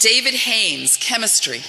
David Haynes, chemistry.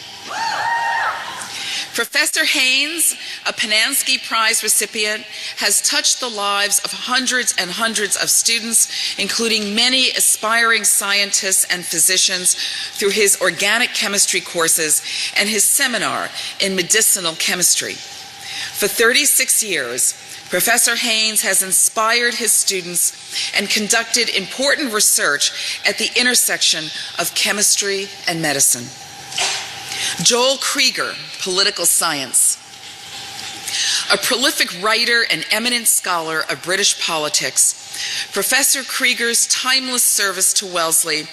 Professor Haynes, a Pinansky Prize recipient, has touched the lives of hundreds and hundreds of students, including many aspiring scientists and physicians, through his organic chemistry courses and his seminar in medicinal chemistry. For 36 years, Professor Haynes has inspired his students and conducted important research at the intersection of chemistry and medicine. Joel Krieger, political science. A prolific writer and eminent scholar of British politics, Professor Krieger's timeless service to Wellesley,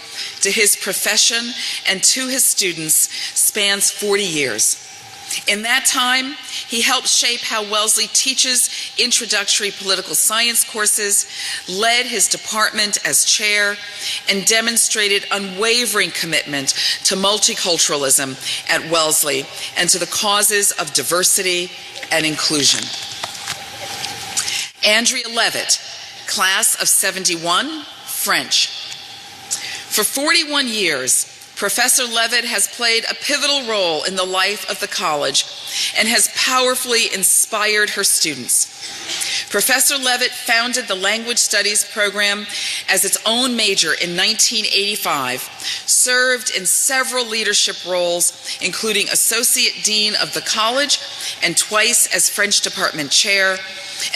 to his profession, and to his students spans 40 years. In that time, he helped shape how Wellesley teaches introductory political science courses, led his department as chair, and demonstrated unwavering commitment to multiculturalism at Wellesley and to the causes of diversity and inclusion. Andrea Levitt, class of '71, French. For 41 years, Professor Levitt has played a pivotal role in the life of the college and has powerfully inspired her students. Professor Levitt founded the Language Studies program as its own major in 1985, served in several leadership roles, including Associate Dean of the College and twice as French Department Chair,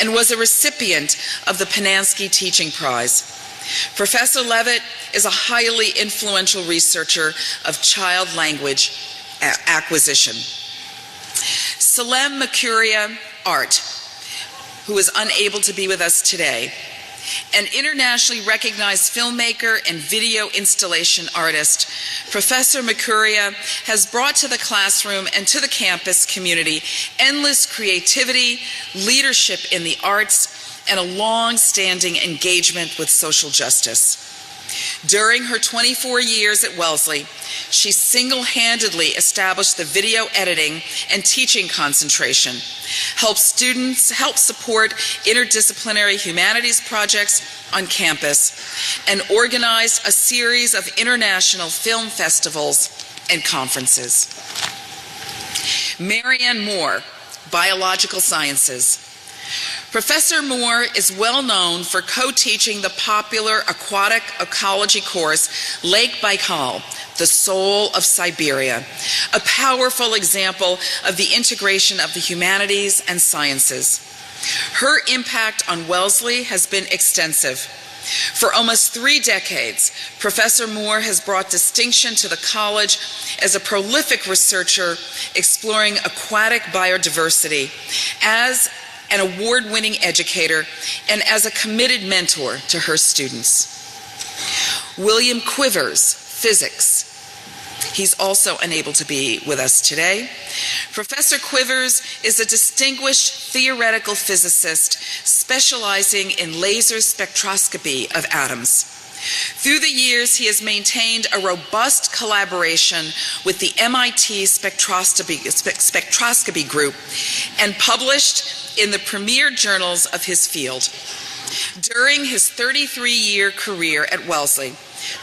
and was a recipient of the Pinansky Teaching Prize. Professor Levitt is a highly influential researcher of child language acquisition. Salem Makuria Art, who is unable to be with us today, an internationally recognized filmmaker and video installation artist, Professor Makuria has brought to the classroom and to the campus community endless creativity, leadership in the arts, and a long-standing engagement with social justice. During her 24 years at Wellesley, she single-handedly established the video editing and teaching concentration, helped support interdisciplinary humanities projects on campus, and organized a series of international film festivals and conferences. Marianne Moore, biological sciences. Professor Moore is well known for co-teaching the popular aquatic ecology course Lake Baikal, the Soul of Siberia, a powerful example of the integration of the humanities and sciences. Her impact on Wellesley has been extensive. For almost 3 decades, Professor Moore has brought distinction to the college as a prolific researcher exploring aquatic biodiversity, as an award-winning educator, and as a committed mentor to her students. William Quivers, physics. He's also unable to be with us today. Professor Quivers is a distinguished theoretical physicist specializing in laser spectroscopy of atoms. Through the years, he has maintained a robust collaboration with the MIT spectroscopy group and published in the premier journals of his field. During his 33-year career at Wellesley,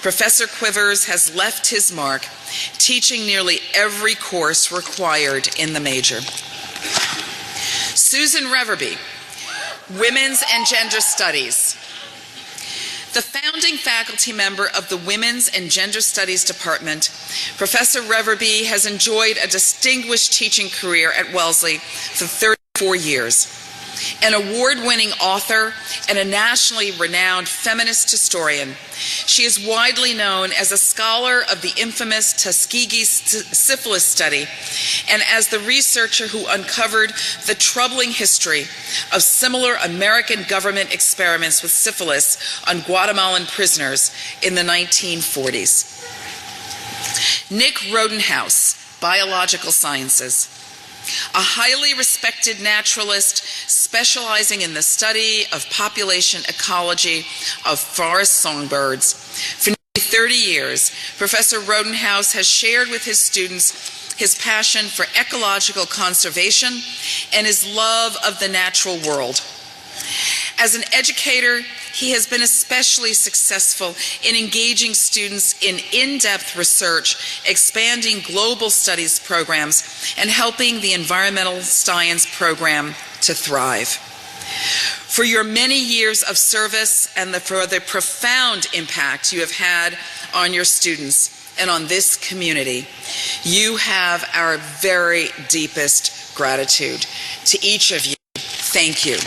Professor Quivers has left his mark, teaching nearly every course required in the major. Susan Reverby, Women's and Gender Studies. The founding faculty member of the Women's and Gender Studies Department, Professor Reverby has enjoyed a distinguished teaching career at Wellesley for 34 years. An award-winning author and a nationally renowned feminist historian, she is widely known as a scholar of the infamous Tuskegee syphilis study and as the researcher who uncovered the troubling history of similar American government experiments with syphilis on Guatemalan prisoners in the 1940s. Nick Rodenhouse, biological sciences. A highly respected naturalist specializing in the study of population ecology of forest songbirds. For nearly 30 years, Professor Rodenhouse has shared with his students his passion for ecological conservation and his love of the natural world. As an educator, he has been especially successful in engaging students in in-depth research, expanding global studies programs, and helping the environmental science program to thrive. For your many years of service and for the profound impact you have had on your students and on this community, you have our very deepest gratitude. To each of you, thank you.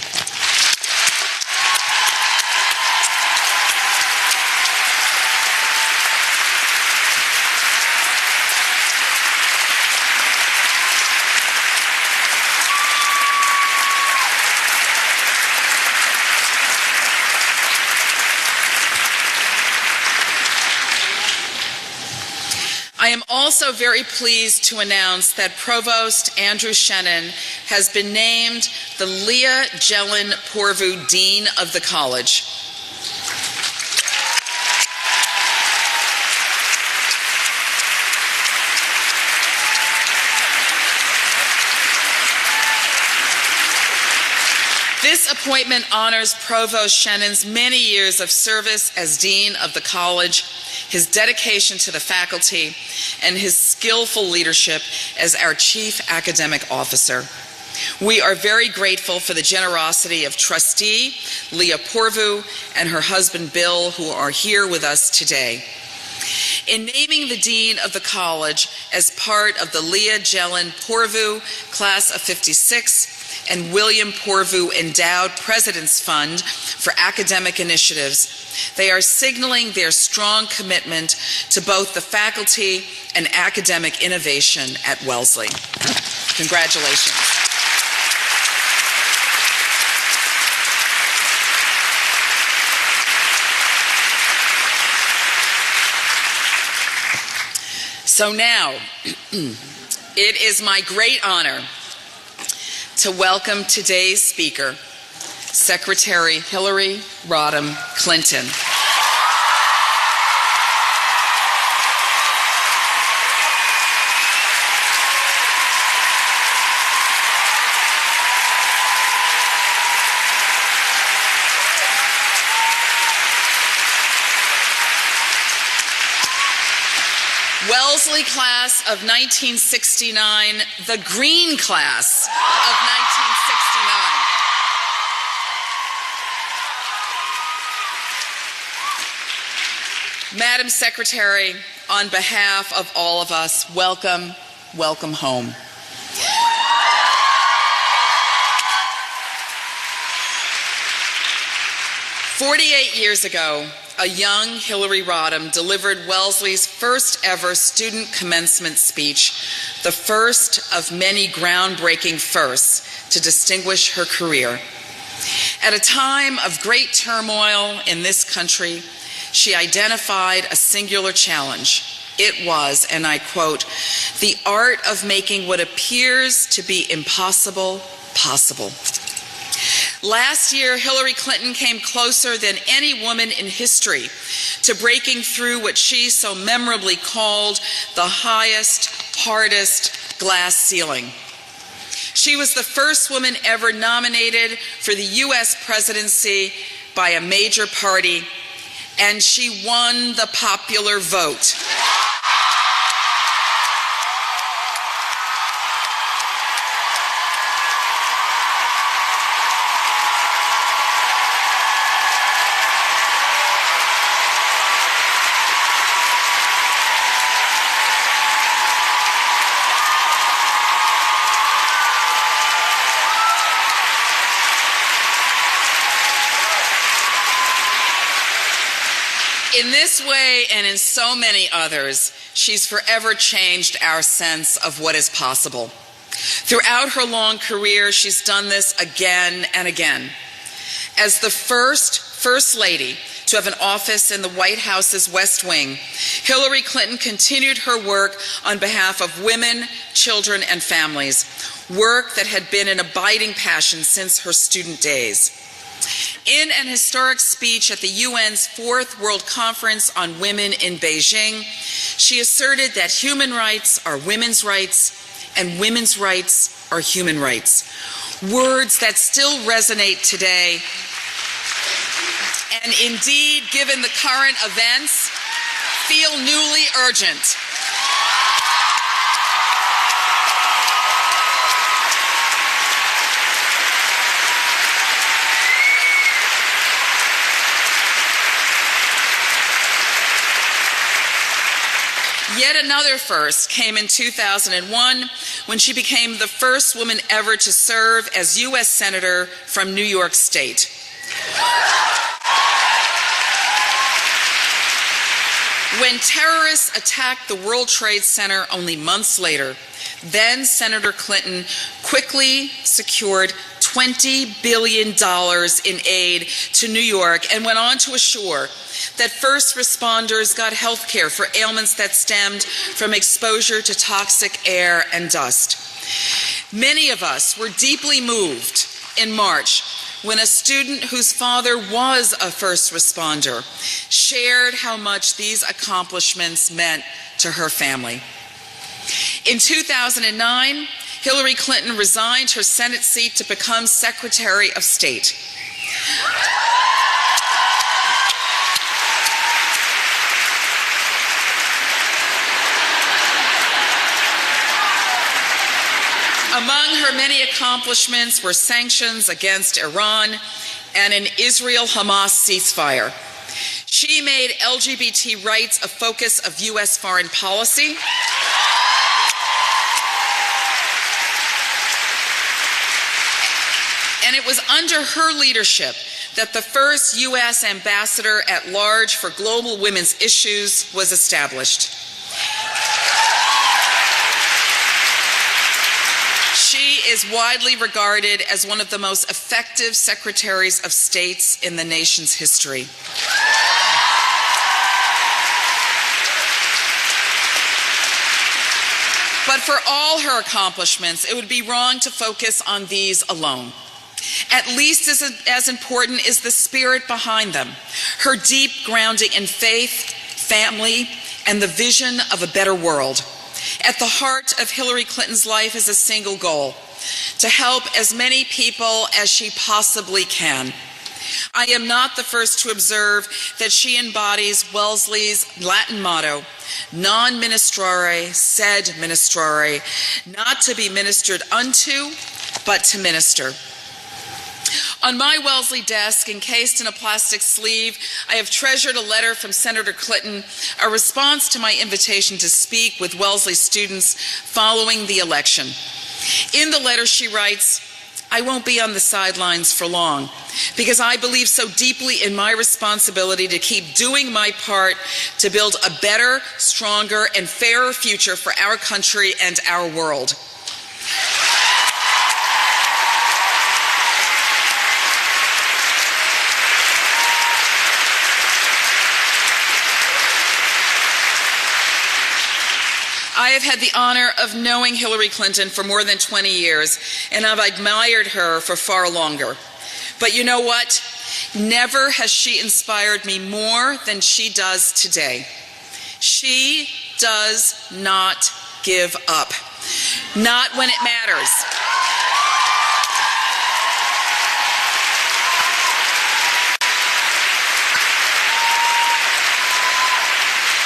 I am also very pleased to announce that Provost Andrew Shannon has been named the Leah Jelen Porvu Dean of the College. This appointment honors Provost Shannon's many years of service as Dean of the College, his dedication to the faculty, and his skillful leadership as our Chief Academic Officer. We are very grateful for the generosity of Trustee Leah Porvu and her husband Bill, who are here with us today. In naming the Dean of the College as part of the Leah Jelen Porvu Class of '56 and William Porvu Endowed President's Fund for Academic Initiatives, they are signaling their strong commitment to both the faculty and academic innovation at Wellesley. Congratulations. So now, it is my great honor to welcome today's speaker, Secretary Hillary Rodham Clinton. Wellesley class of 1969, the Green class of 1969. Madam Secretary, on behalf of all of us, welcome, welcome home. "48 years ago, a young Hillary Rodham delivered Wellesley's first ever student commencement speech, the first of many groundbreaking firsts to distinguish her career. At a time of great turmoil in this country, she identified a singular challenge. It was, and I quote, "the art of making what appears to be impossible, possible." Last year, Hillary Clinton came closer than any woman in history to breaking through what she so memorably called the highest, hardest glass ceiling. She was the first woman ever nominated for the U.S. presidency by a major party, and she won the popular vote. In this way, and in so many others, she's forever changed our sense of what is possible. Throughout her long career, she's done this again and again. As the First Lady to have an office in the White House's West Wing, Hillary Clinton continued her work on behalf of women, children, and families, work that had been an abiding passion since her student days. In an historic speech at the UN's Fourth World Conference on Women in Beijing, she asserted that human rights are women's rights and women's rights are human rights. Words that still resonate today and indeed, given the current events, feel newly urgent. Yet another first came in 2001 when she became the first woman ever to serve as U.S. Senator from New York State. When terrorists attacked the World Trade Center only months later, then Senator Clinton quickly secured $20 billion in aid to New York and went on to assure that first responders got health care for ailments that stemmed from exposure to toxic air and dust. Many of us were deeply moved in March when a student whose father was a first responder shared how much these accomplishments meant to her family. In 2009, Hillary Clinton resigned her Senate seat to become Secretary of State. Among her many accomplishments were sanctions against Iran and an Israel-Hamas ceasefire. She made LGBT rights a focus of U.S. foreign policy. And it was under her leadership that the first U.S. Ambassador at Large for Global Women's Issues was established. She is widely regarded as one of the most effective secretaries of states in the nation's history. But for all her accomplishments, it would be wrong to focus on these alone. At least as important is the spirit behind them, her deep grounding in faith, family, and the vision of a better world. At the heart of Hillary Clinton's life is a single goal: to help as many people as she possibly can. I am not the first to observe that she embodies Wellesley's Latin motto, non ministrare sed ministrare, not to be ministered unto, but to minister. On my Wellesley desk, encased in a plastic sleeve, I have treasured a letter from Senator Clinton, a response to my invitation to speak with Wellesley students following the election. In the letter she writes, "I won't be on the sidelines for long because I believe so deeply in my responsibility to keep doing my part to build a better, stronger, and fairer future for our country and our world." I have had the honor of knowing Hillary Clinton for more than 20 years, and I've admired her for far longer. But you know what? Never has she inspired me more than she does today. She does not give up, not when it matters.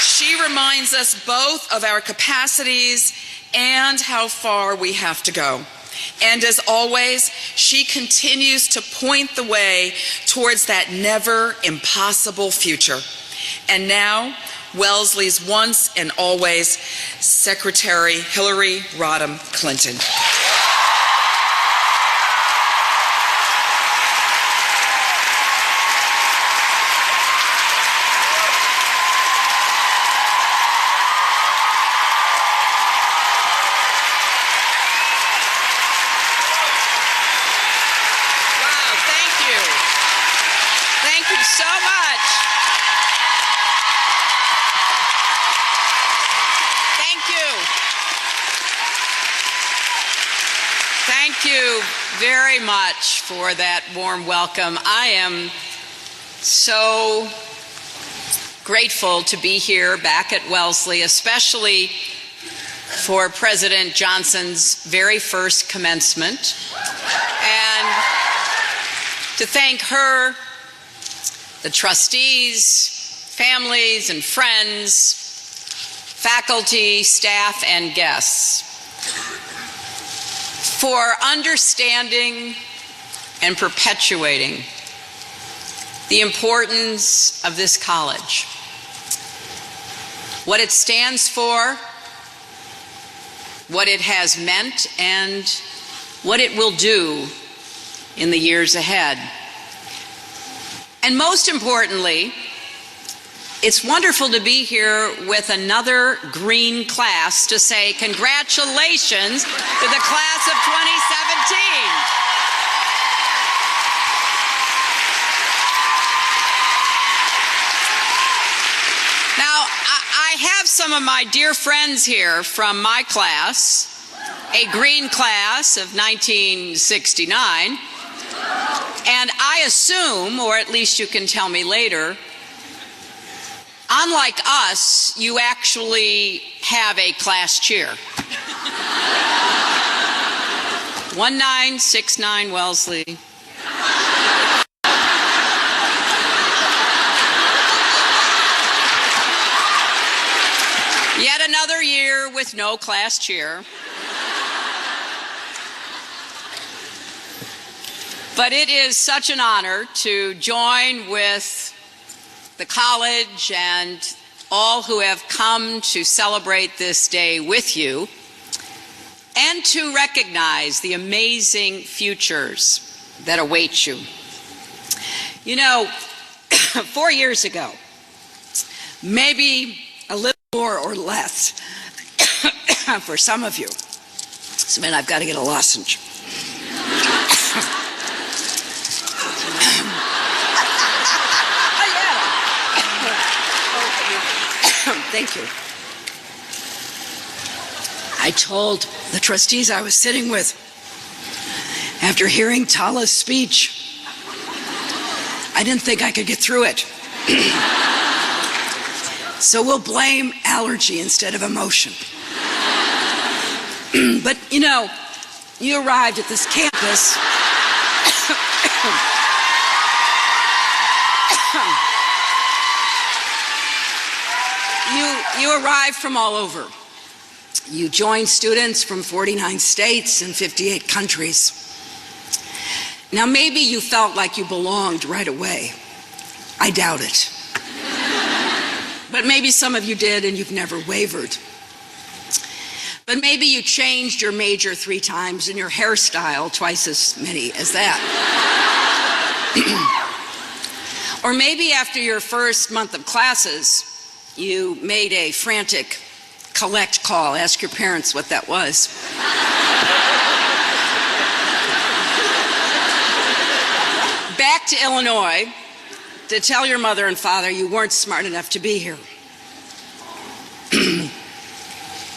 She reminds us both of our capacities and how far we have to go. And as always, she continues to point the way towards that never impossible future. And now, Wellesley's once and always Secretary Hillary Rodham Clinton. Thank you very much for that warm welcome. I am so grateful to be here back at Wellesley, especially for President Johnson's very first commencement, and to thank her the trustees, families and friends, faculty, staff, and guests, for understanding and perpetuating the importance of this college, what it stands for, what it has meant, and what it will do in the years ahead. And most importantly, it's wonderful to be here with another green class to say congratulations to the class of 2017. Now, I have some of my dear friends here from my class, a green class of 1969, and I assume, or at least you can tell me later, unlike us, you actually have a class cheer. 1969 Wellesley. Yet another year with no class cheer. But it is such an honor to join with the college and all who have come to celebrate this day with you, and to recognize the amazing futures that await you. You know, 4 years ago, maybe a little more or less for some of you. Just a minute, I've got to get a lozenge. Thank you. I told the trustees I was sitting with, after hearing Tala's speech, I didn't think I could get through it. So we'll blame allergy instead of emotion. But you know, you arrived at this campus You arrived from all over. You joined students from 49 states and 58 countries. Now, maybe you felt like you belonged right away. I doubt it. But maybe some of you did and you've never wavered. But maybe you changed your major 3 times and your hairstyle twice as many as that. Or maybe after your first month of classes, you made a frantic collect call. Ask your parents what that was. Back to Illinois to tell your mother and father you weren't smart enough to be here.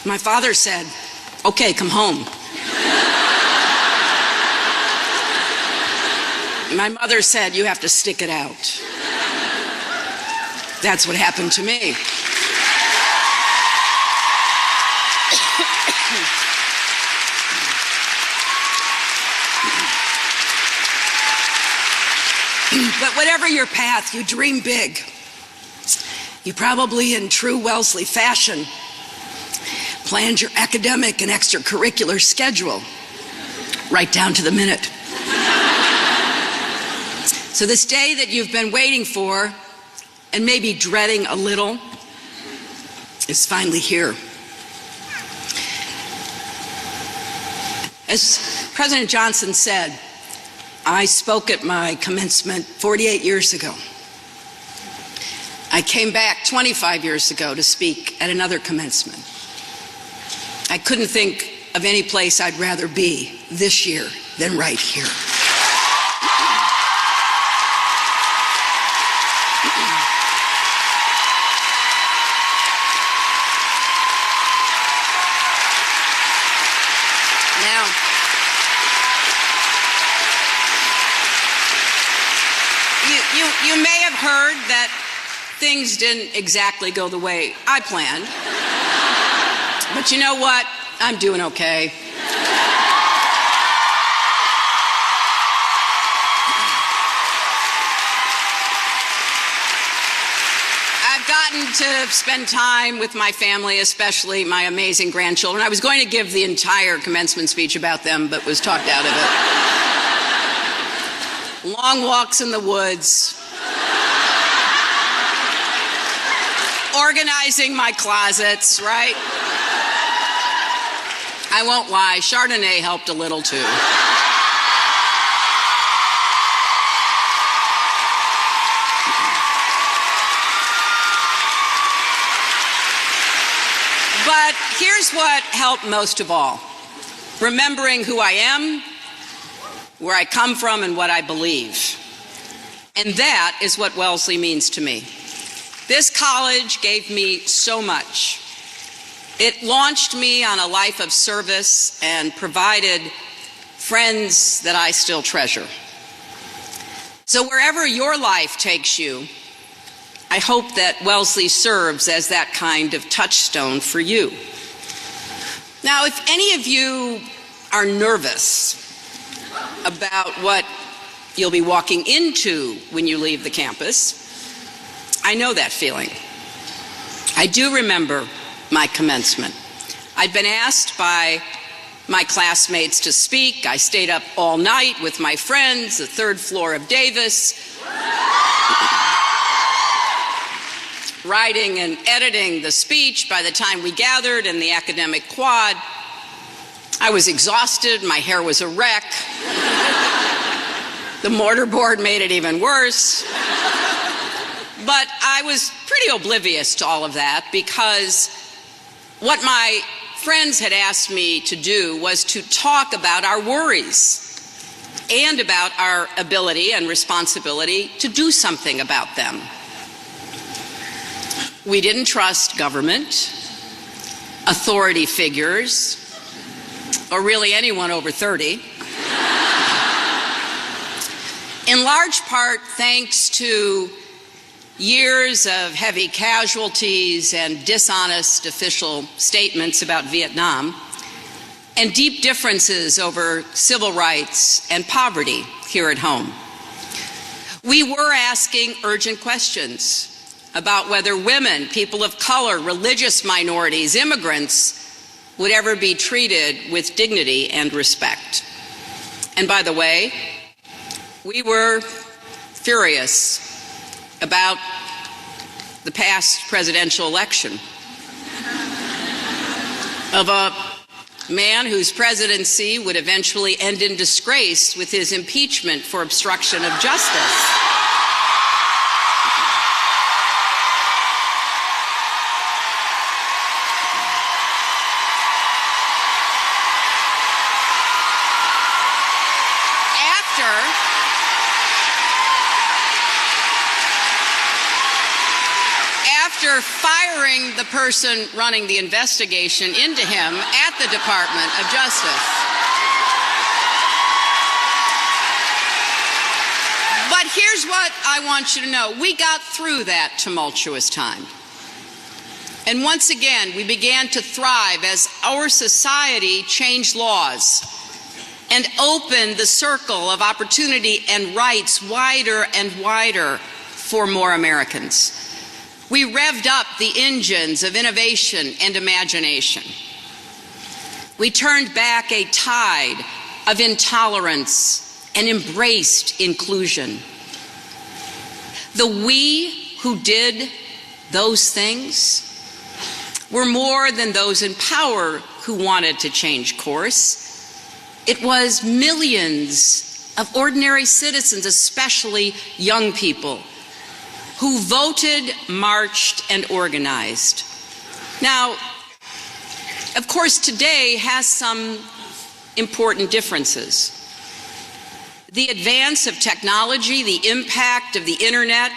My father said, "Okay, come home." My mother said, "You have to stick it out." That's what happened to me. But whatever your path, you dream big. You probably, in true Wellesley fashion, planned your academic and extracurricular schedule right down to the minute. So this day that you've been waiting for, and maybe dreading a little, is finally here. As President Johnson said, I spoke at my commencement 48 years ago. I came back 25 years ago to speak at another commencement. I couldn't think of any place I'd rather be this year than right here. You may have heard that things didn't exactly go the way I planned. But you know what? I'm doing okay. gotten to spend time with my family, especially my amazing grandchildren. I was going to give the entire commencement speech about them, but was talked out of it. Long walks in the woods. Organizing my closets, right? I won't lie, Chardonnay helped a little too. But here's what helped most of all. Remembering who I am, where I come from, and what I believe. And that is what Wellesley means to me. This college gave me so much. It launched me on a life of service and provided friends that I still treasure. So wherever your life takes you, I hope that Wellesley serves as that kind of touchstone for you. Now, if any of you are nervous about what you'll be walking into when you leave the campus, I know that feeling. I do remember my commencement. I'd been asked by my classmates to speak. I stayed up all night with my friends, the third floor of Davis, writing and editing the speech by the time we gathered in the academic quad. I was exhausted, my hair was a wreck. The mortarboard made it even worse. But I was pretty oblivious to all of that because what my friends had asked me to do was to talk about our worries and about our ability and responsibility to do something about them. We didn't trust government, authority figures, or really anyone over 30. In large part thanks to years of heavy casualties and dishonest official statements about Vietnam, and deep differences over civil rights and poverty here at home. We were asking urgent questions about whether women, people of color, religious minorities, immigrants would ever be treated with dignity and respect. And by the way, we were furious about the past presidential election of a man whose presidency would eventually end in disgrace with his impeachment for obstruction of justice. After firing the person running the investigation into him at the Department of Justice. But here's what I want you to know. We got through that tumultuous time. And once again, we began to thrive as our society changed laws and opened the circle of opportunity and rights wider and wider for more Americans. We revved up the engines of innovation and imagination. We turned back a tide of intolerance and embraced inclusion. The we who did those things were more than those in power who wanted to change course. It was millions of ordinary citizens, especially young people, who voted, marched, and organized. Now, of course, today has some important differences. The advance of technology, the impact of the internet,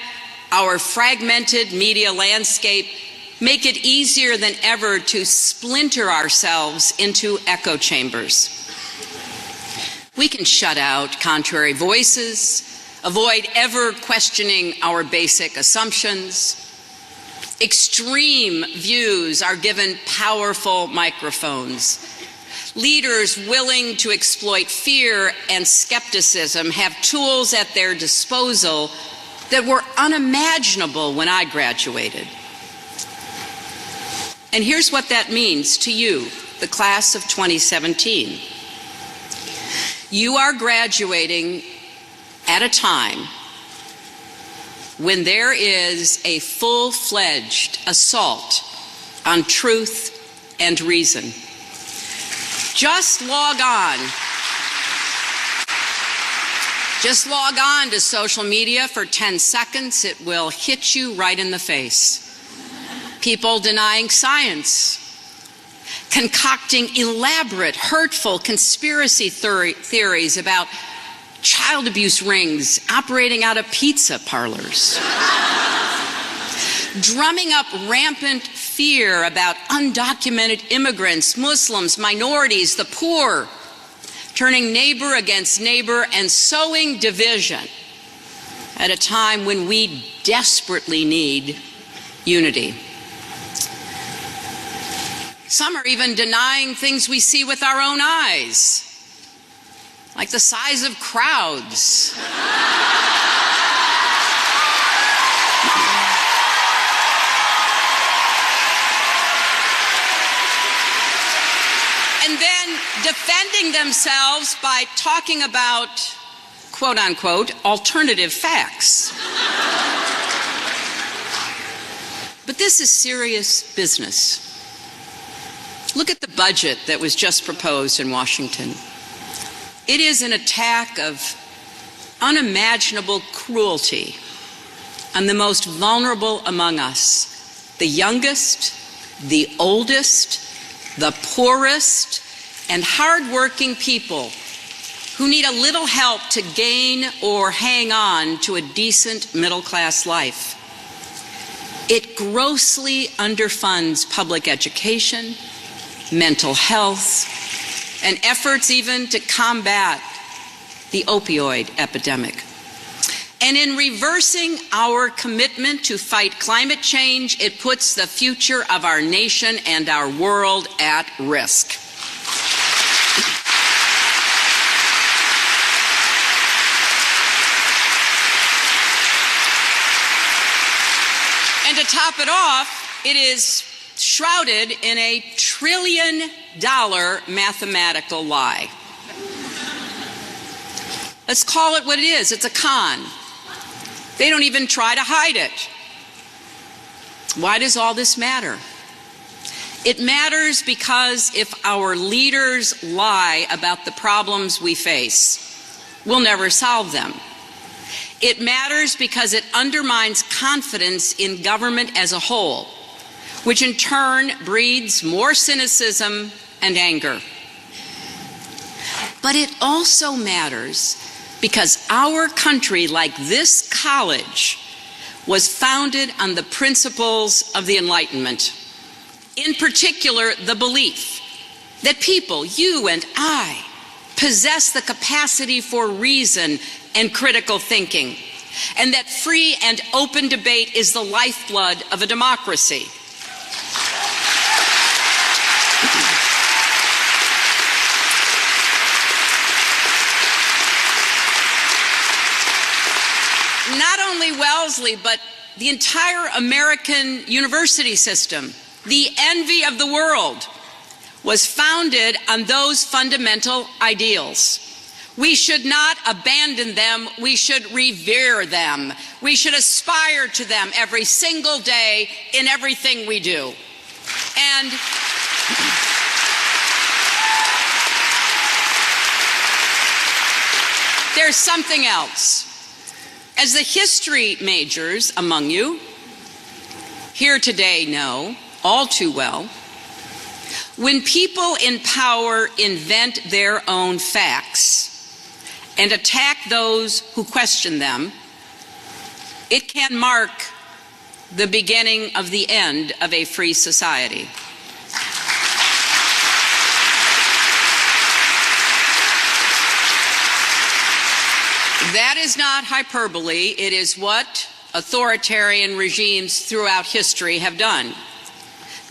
our fragmented media landscape make it easier than ever to splinter ourselves into echo chambers. We can shut out contrary voices, avoid ever questioning our basic assumptions. Extreme views are given powerful microphones. Leaders willing to exploit fear and skepticism have tools at their disposal that were unimaginable when I graduated. And here's what that means to you, the class of 2017. You are graduating at a time when there is a full-fledged assault on truth and reason. Just log on. Just log on to social media for 10 seconds. It will hit you right in the face. People denying science, concocting elaborate, hurtful conspiracy theories about child abuse rings operating out of pizza parlors, drumming up rampant fear about undocumented immigrants, Muslims, minorities, the poor, turning neighbor against neighbor and sowing division at a time when we desperately need unity. Some are even denying things we see with our own eyes, like the size of crowds. And then defending themselves by talking about, quote unquote, alternative facts. But this is serious business. Look at the budget that was just proposed in Washington. It is an attack of unimaginable cruelty on the most vulnerable among us, the youngest, the oldest, the poorest, and hardworking people who need a little help to gain or hang on to a decent middle-class life. It grossly underfunds public education, mental health, and efforts even to combat the opioid epidemic. And in reversing our commitment to fight climate change, it puts the future of our nation and our world at risk. And to top it off, it is shrouded in a $1 trillion mathematical lie. Let's call it what it is. It's a con. They don't even try to hide it. Why does all this matter? It matters because if our leaders lie about the problems we face, we'll never solve them. It matters because it undermines confidence in government as a whole, which in turn breeds more cynicism and anger. But it also matters because our country, like this college, was founded on the principles of the Enlightenment. In particular, the belief that people, you and I, possess the capacity for reason and critical thinking, and that free and open debate is the lifeblood of a democracy. Not only Wellesley, but the entire American university system, the envy of the world, was founded on those fundamental ideals. We should not abandon them. We should revere them. We should aspire to them every single day in everything we do. And there's something else. As the history majors among you here today know all too well, when people in power invent their own facts and attack those who question them, it can mark the beginning of the end of a free society. That is not hyperbole. It is what authoritarian regimes throughout history have done.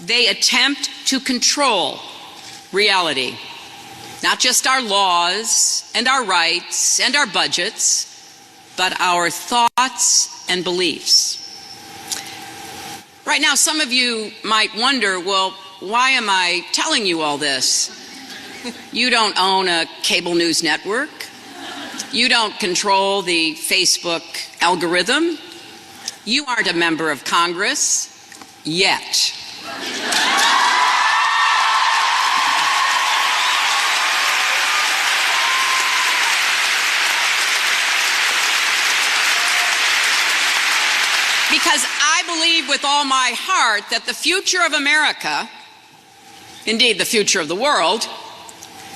They attempt to control reality, not just our laws and our rights and our budgets, but our thoughts and beliefs. Right now, some of you might wonder, well, why am I telling you all this? You don't own a cable news network. You don't control the Facebook algorithm. You aren't a member of Congress yet. Because I believe with all my heart that the future of America, indeed the future of the world,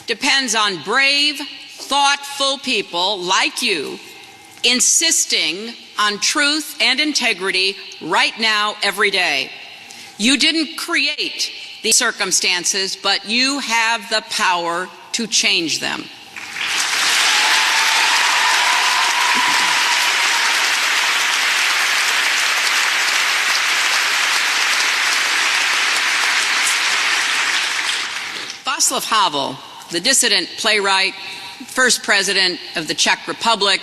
depends on brave, thoughtful people like you insisting on truth and integrity right now, every day. You didn't create these circumstances, but you have the power to change them. Václav Havel, the dissident playwright, first president of the Czech Republic,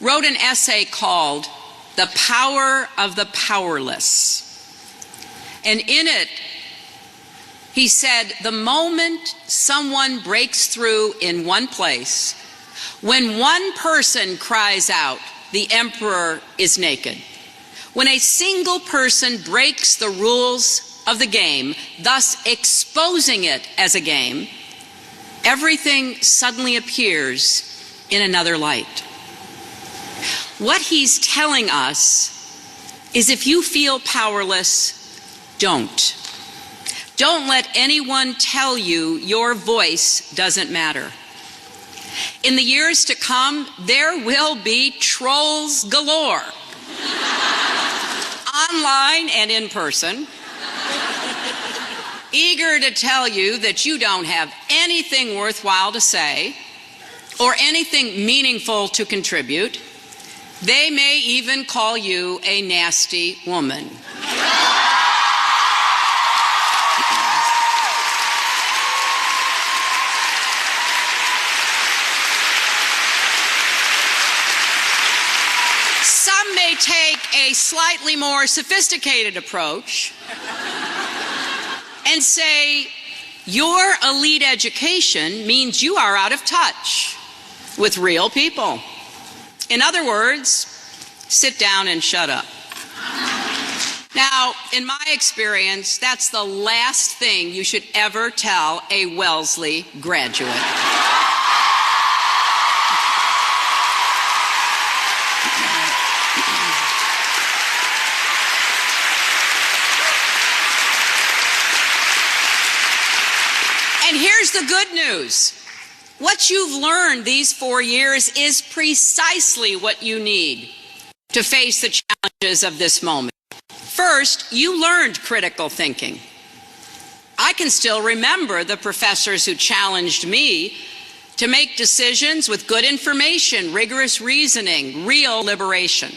wrote an essay called "The Power of the Powerless." And in it, he said, the moment someone breaks through in one place, when one person cries out, "The emperor is naked," when a single person breaks the rules of the game, thus exposing it as a game, everything suddenly appears in another light. What he's telling us is if you feel powerless, don't. Don't let anyone tell you your voice doesn't matter. In the years to come, there will be trolls galore, online and in person, eager to tell you that you don't have anything worthwhile to say or anything meaningful to contribute. They may even call you a nasty woman. Some may take a slightly more sophisticated approach and say, your elite education means you are out of touch with real people. In other words, sit down and shut up. Now, in my experience, that's the last thing you should ever tell a Wellesley graduate. And here's the good news. What you've learned these 4 years is precisely what you need to face the challenges of this moment. First, you learned critical thinking. I can still remember the professors who challenged me to make decisions with good information, rigorous reasoning, real liberation.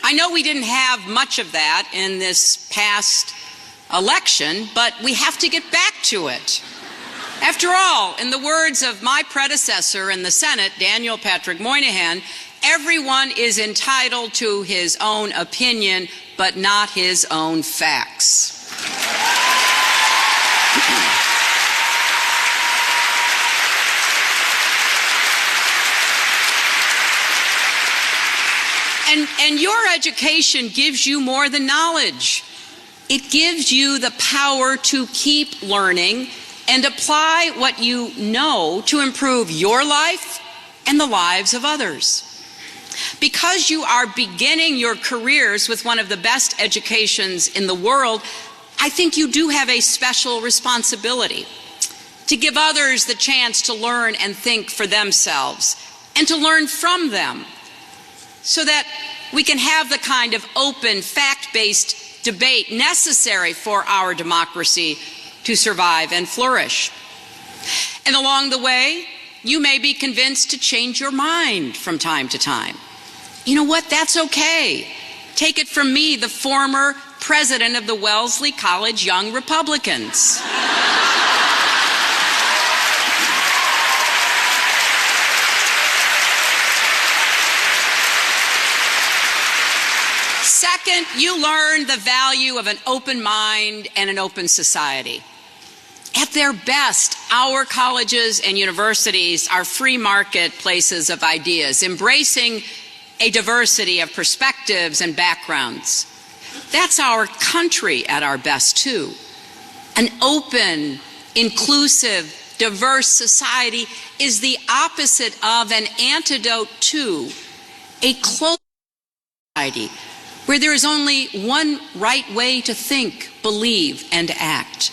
I know we didn't have much of that in this past election, but we have to get back to it. After all, in the words of my predecessor in the Senate, Daniel Patrick Moynihan, everyone is entitled to his own opinion, but not his own facts. And your education gives you more than knowledge. It gives you the power to keep learning and apply what you know to improve your life and the lives of others. Because you are beginning your careers with one of the best educations in the world, I think you do have a special responsibility to give others the chance to learn and think for themselves and to learn from them so that we can have the kind of open, fact-based debate necessary for our democracy to survive and flourish. And along the way, you may be convinced to change your mind from time to time. You know what? That's okay. Take it from me, the former president of the Wellesley College Young Republicans. Second, you learn the value of an open mind and an open society. At their best, our colleges and universities are free market places of ideas, embracing a diversity of perspectives and backgrounds. That's our country at our best, too. An open, inclusive, diverse society is the opposite of an antidote to a closed society where there is only one right way to think, believe, and act.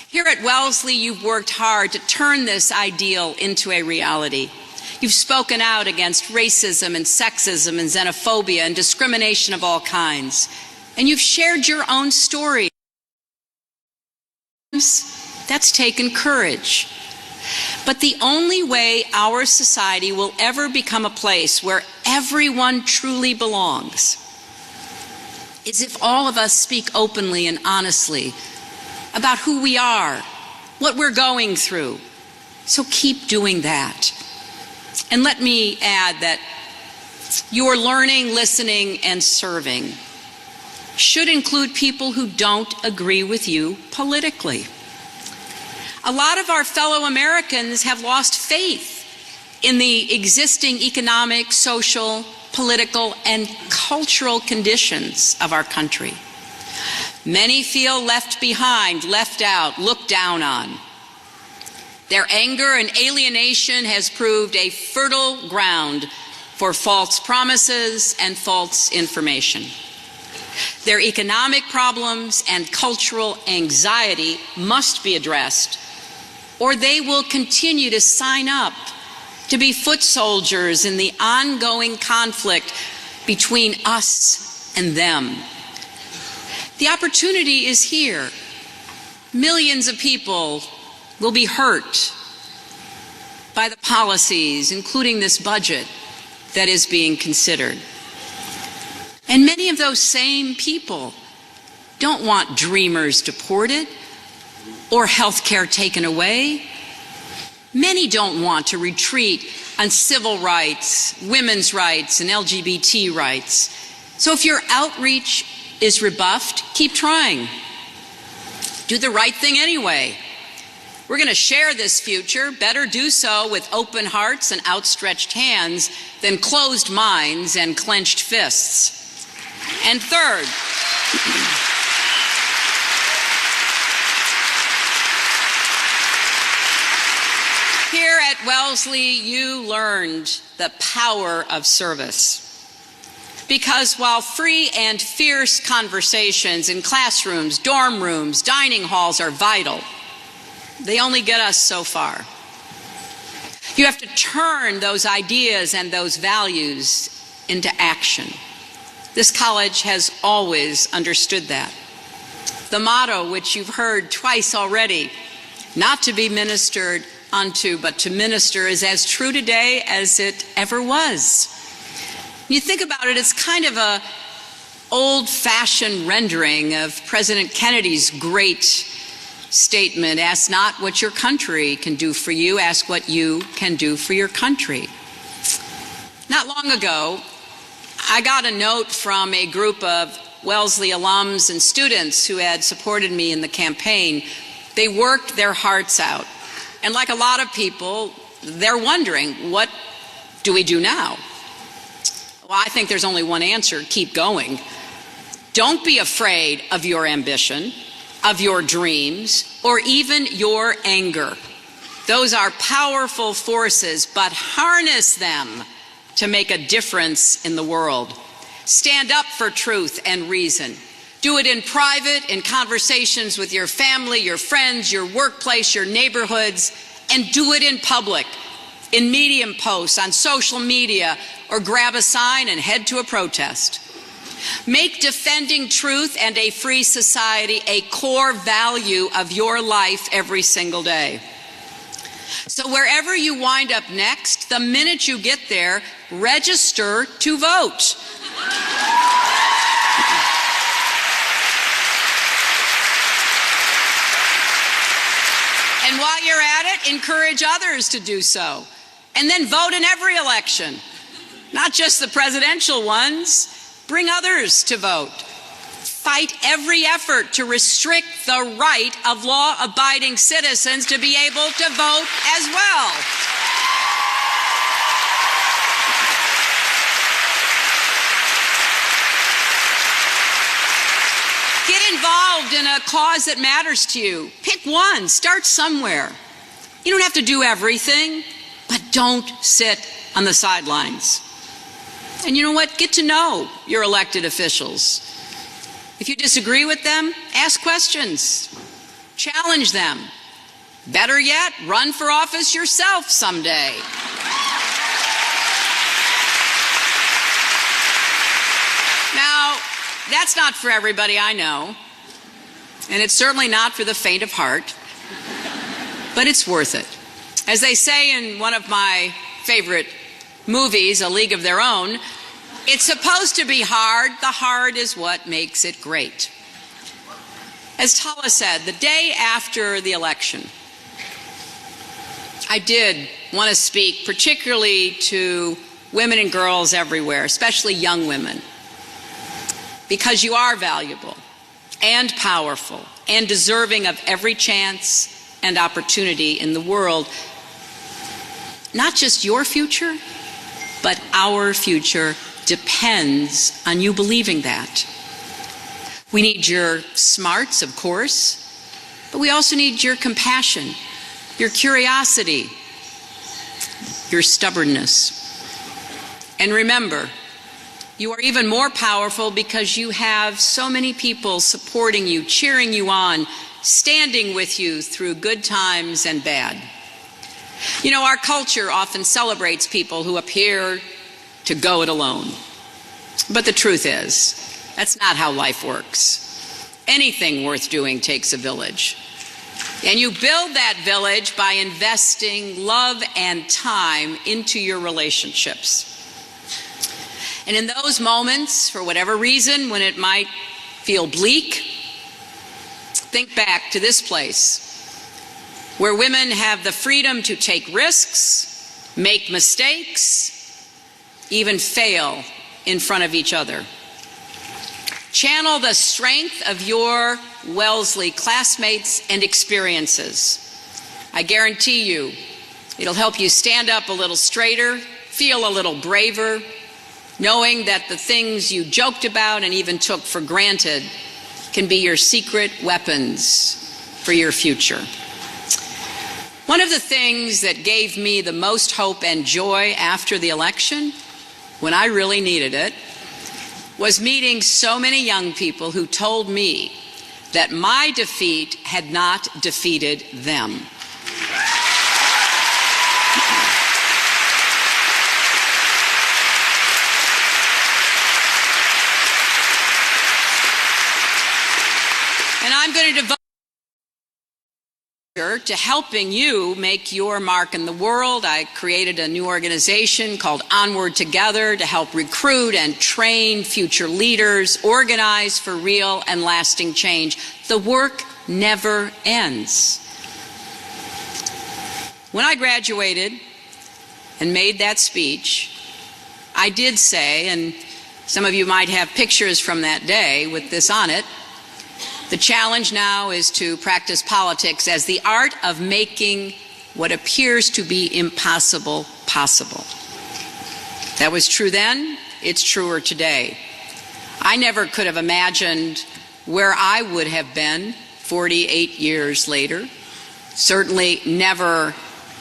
Here at Wellesley, you've worked hard to turn this ideal into a reality. You've spoken out against racism and sexism and xenophobia and discrimination of all kinds. And you've shared your own story. That's taken courage. But the only way our society will ever become a place where everyone truly belongs is if all of us speak openly and honestly about who we are, what we're going through. So keep doing that. And let me add that your learning, listening, and serving should include people who don't agree with you politically. A lot of our fellow Americans have lost faith in the existing economic, social, political, and cultural conditions of our country. Many feel left behind, left out, looked down on. Their anger and alienation has proved a fertile ground for false promises and false information. Their economic problems and cultural anxiety must be addressed, or they will continue to sign up to be foot soldiers in the ongoing conflict between us and them. The opportunity is here. Millions of people will be hurt by the policies, including this budget, that is being considered. And many of those same people don't want dreamers deported or health care taken away. Many don't want to retreat on civil rights, women's rights, and LGBT rights. So if your outreach is rebuffed, keep trying. Do the right thing anyway. We're going to share this future. Better do so with open hearts and outstretched hands than closed minds and clenched fists. And third, here at Wellesley, you learned the power of service. Because while free and fierce conversations in classrooms, dorm rooms, dining halls are vital, they only get us so far. You have to turn those ideas and those values into action. This college has always understood that. The motto, which you've heard twice already, not to be ministered unto, but to minister, is as true today as it ever was. When you think about it, it's kind of a old-fashioned rendering of President Kennedy's great statement, ask not what your country can do for you, ask what you can do for your country. Not long ago, I got a note from a group of Wellesley alums and students who had supported me in the campaign. They worked their hearts out. And like a lot of people, they're wondering, what do we do now? Well, I think there's only one answer: keep going. Don't be afraid of your ambition, of your dreams, or even your anger. Those are powerful forces, but harness them to make a difference in the world. Stand up for truth and reason. Do it in private, in conversations with your family, your friends, your workplace, your neighborhoods, and do it in public, in Medium posts, on social media, or grab a sign and head to a protest. Make defending truth and a free society a core value of your life every single day. So wherever you wind up next, the minute you get there, register to vote. And while you're at it, encourage others to do so. And then vote in every election, not just the presidential ones. Bring others to vote. Fight every effort to restrict the right of law-abiding citizens to be able to vote as well. Get involved in a cause that matters to you. Pick one. Start somewhere. You don't have to do everything, but don't sit on the sidelines. And you know what? Get to know your elected officials. If you disagree with them, ask questions. Challenge them. Better yet, run for office yourself someday. Now, that's not for everybody, I know. And it's certainly not for the faint of heart. But it's worth it. As they say in one of my favorite movies, A League of Their Own, it's supposed to be hard. The hard is what makes it great. As Tala said, the day after the election, I did want to speak particularly to women and girls everywhere, especially young women, because you are valuable and powerful and deserving of every chance and opportunity in the world. Not just your future, but our future depends on you believing that. We need your smarts, of course, but we also need your compassion, your curiosity, your stubbornness. And remember, you are even more powerful because you have so many people supporting you, cheering you on, standing with you through good times and bad. You know, our culture often celebrates people who appear to go it alone. But the truth is, that's not how life works. Anything worth doing takes a village. And you build that village by investing love and time into your relationships. And in those moments, for whatever reason, when it might feel bleak, think back to this place where women have the freedom to take risks, make mistakes, even fail in front of each other. Channel the strength of your Wellesley classmates and experiences. I guarantee you, it'll help you stand up a little straighter, feel a little braver, knowing that the things you joked about and even took for granted can be your secret weapons for your future. One of the things that gave me the most hope and joy after the election, when I really needed it, was meeting so many young people who told me that my defeat had not defeated them. And I'm going to devote to helping you make your mark in the world. I created a new organization called Onward Together to help recruit and train future leaders, organize for real and lasting change. The work never ends. When I graduated and made that speech, I did say, and some of you might have pictures from that day with this on it, the challenge now is to practice politics as the art of making what appears to be impossible possible. That was true then, it's truer today. I never could have imagined where I would have been 48 years later. Certainly never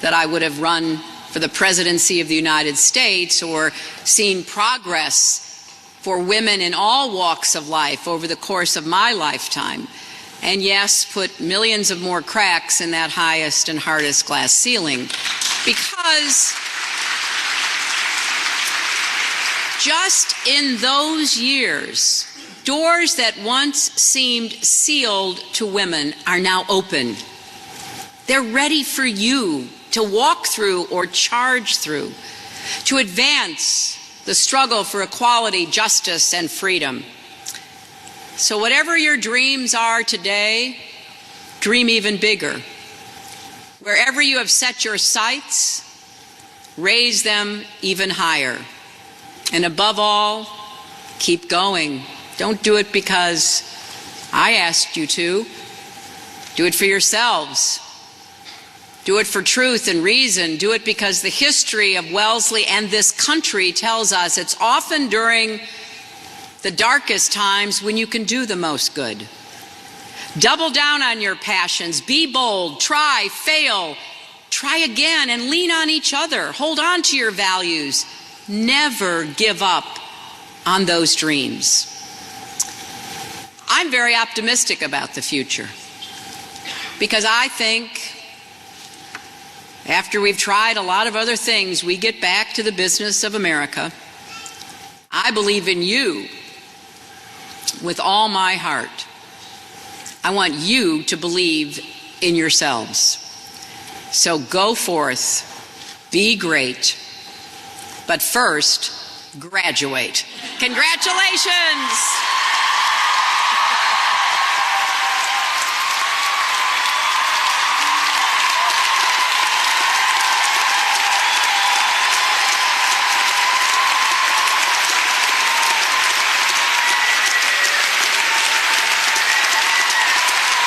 that I would have run for the presidency of the United States or seen progress for women in all walks of life over the course of my lifetime. And yes, put millions of more cracks in that highest and hardest glass ceiling. Because just in those years, doors that once seemed sealed to women are now open. They're ready for you to walk through or charge through, to advance the struggle for equality, justice, and freedom. So whatever your dreams are today, dream even bigger. Wherever you have set your sights, raise them even higher. And above all, Keep going. Don't do it because I asked you to. Do it for yourselves. Do it for truth and reason. Do it because the history of Wellesley and this country tells us it's often during the darkest times when you can do the most good. Double down on your passions. Be bold. Try, fail, try again, and lean on each other. Hold on to your values. Never give up on those dreams. I'm very optimistic about the future because I think after we've tried a lot of other things, we get back to the business of America. I believe in you with all my heart. I want you to believe in yourselves. So go forth, be great, but first, graduate. Congratulations!